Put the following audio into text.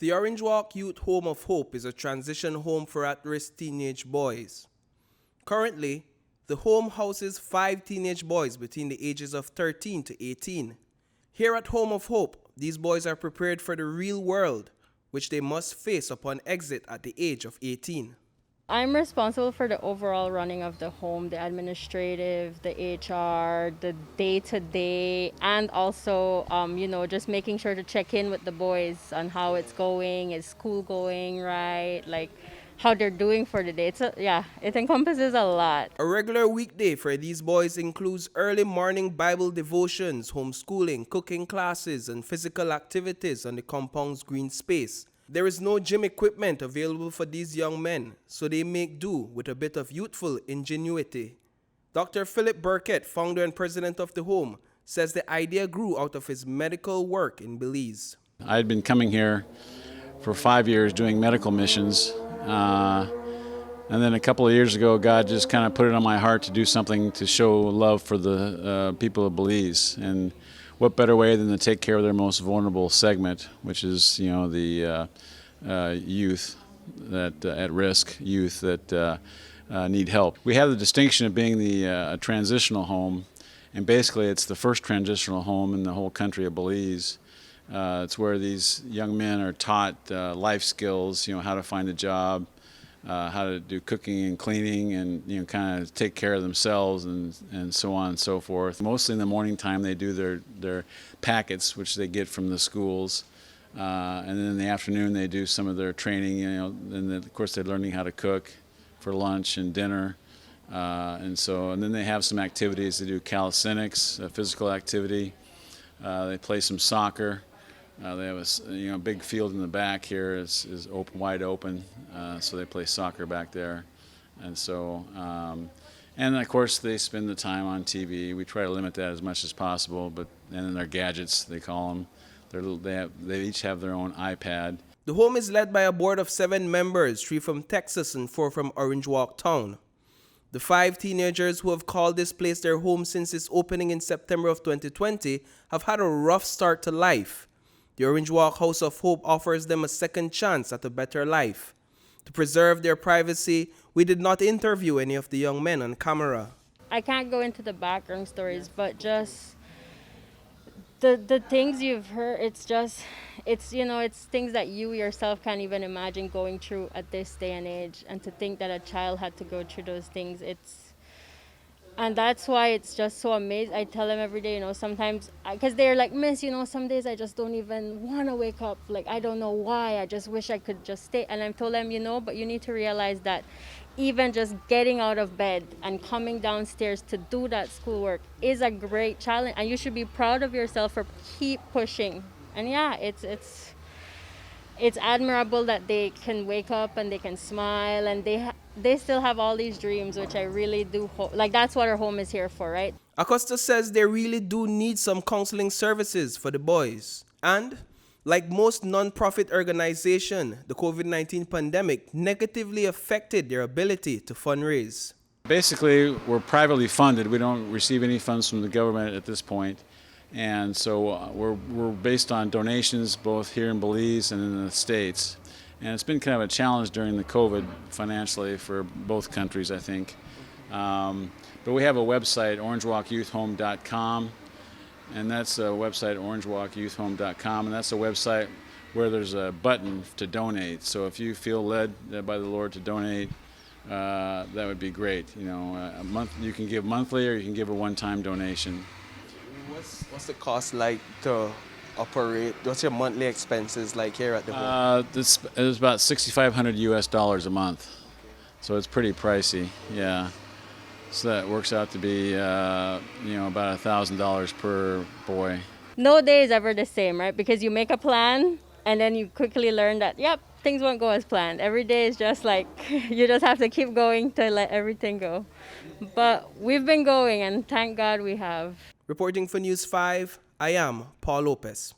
The Orange Walk Youth Home of Hope is a transition home for at-risk teenage boys. Currently, the home houses 5 teenage boys between the ages of 13 to 18. Here at Home of Hope, these boys are prepared for the real world, which they must face upon exit at the age of 18. I'm responsible for the overall running of the home, the administrative, the HR, the day-to-day, and also, just making sure to check in with the boys on how it's going, is school going right, like how they're doing for the day. It encompasses a lot. A regular weekday for these boys includes early morning Bible devotions, homeschooling, cooking classes, and physical activities on the compound's green space. There is no gym equipment available for these young men, so they make do with a bit of youthful ingenuity. Dr. Philip Burkett, founder and president of the home, says the idea grew out of his medical work in Belize. I had been coming here for 5 years doing medical missions, and then a couple of years ago, God just kind of put it on my heart to do something to show love for the people of Belize. And what better way than to take care of their most vulnerable segment, which is, the youth that at-risk youth that need help. We have the distinction of being the transitional home, and basically it's the first transitional home in the whole country of Belize. It's where these young men are taught life skills, how to find a job, how to do cooking and cleaning, and kind of take care of themselves, and so on and so forth. Mostly in the morning time they do their packets, which they get from the schools, and then in the afternoon they do some of their training. And then of course they're learning how to cook for lunch and dinner, and then they have some activities. They do calisthenics, physical activity. They play some soccer. They have a big field in the back here is open, wide open, so they play soccer back there, and and of course they spend the time on TV. We try to limit that as much as possible, and then their gadgets, they call them. They each have their own iPad. The home is led by a board of 7 members, 3 from Texas and 4 from Orange Walk Town. The 5 teenagers who have called this place their home since its opening in September of 2020 have had a rough start to life. The Orange Walk House of Hope offers them a second chance at a better life. To preserve their privacy, we did not interview any of the young men on camera. I can't go into the background stories, but just the things you've heard, it's things that you yourself can't even imagine going through at this day and age. And to think that a child had to go through those things, and that's why it's just so amazing. I tell them every day, sometimes, because they're like, Miss, some days I just don't even want to wake up. Like, I don't know why. I just wish I could just stay. And I've told them, but you need to realize that even just getting out of bed and coming downstairs to do that schoolwork is a great challenge. And you should be proud of yourself for keep pushing. And yeah, it's admirable that they can wake up and they can smile, and they still have all these dreams, which I really do hope. Like, that's what our home is here for, right? Acosta says they really do need some counseling services for the boys. And, like most non-profit organizations, the COVID-19 pandemic negatively affected their ability to fundraise. Basically, we're privately funded. We don't receive any funds from the government at this point. And so we're based on donations both here in Belize and in the States. And it's been kind of a challenge during the COVID financially for both countries, I think. But we have a website, orangewalkyouthhome.com, and that's a website, orangewalkyouthhome.com, and that's a website where there's a button to donate. So if you feel led by the Lord to donate, that would be great. A month, you can give monthly or you can give a one-time donation. What's the cost like to operate? What's your monthly expenses like here at the home? It's about $6,500 a month, so it's pretty pricey. Yeah, so that works out to be about $1,000 per boy. No day is ever the same, right? Because you make a plan and then you quickly learn that, yep, things won't go as planned. Every day is just like, you just have to keep going to let everything go. But we've been going, and thank God we have. Reporting for News 5, I am Paul Lopez.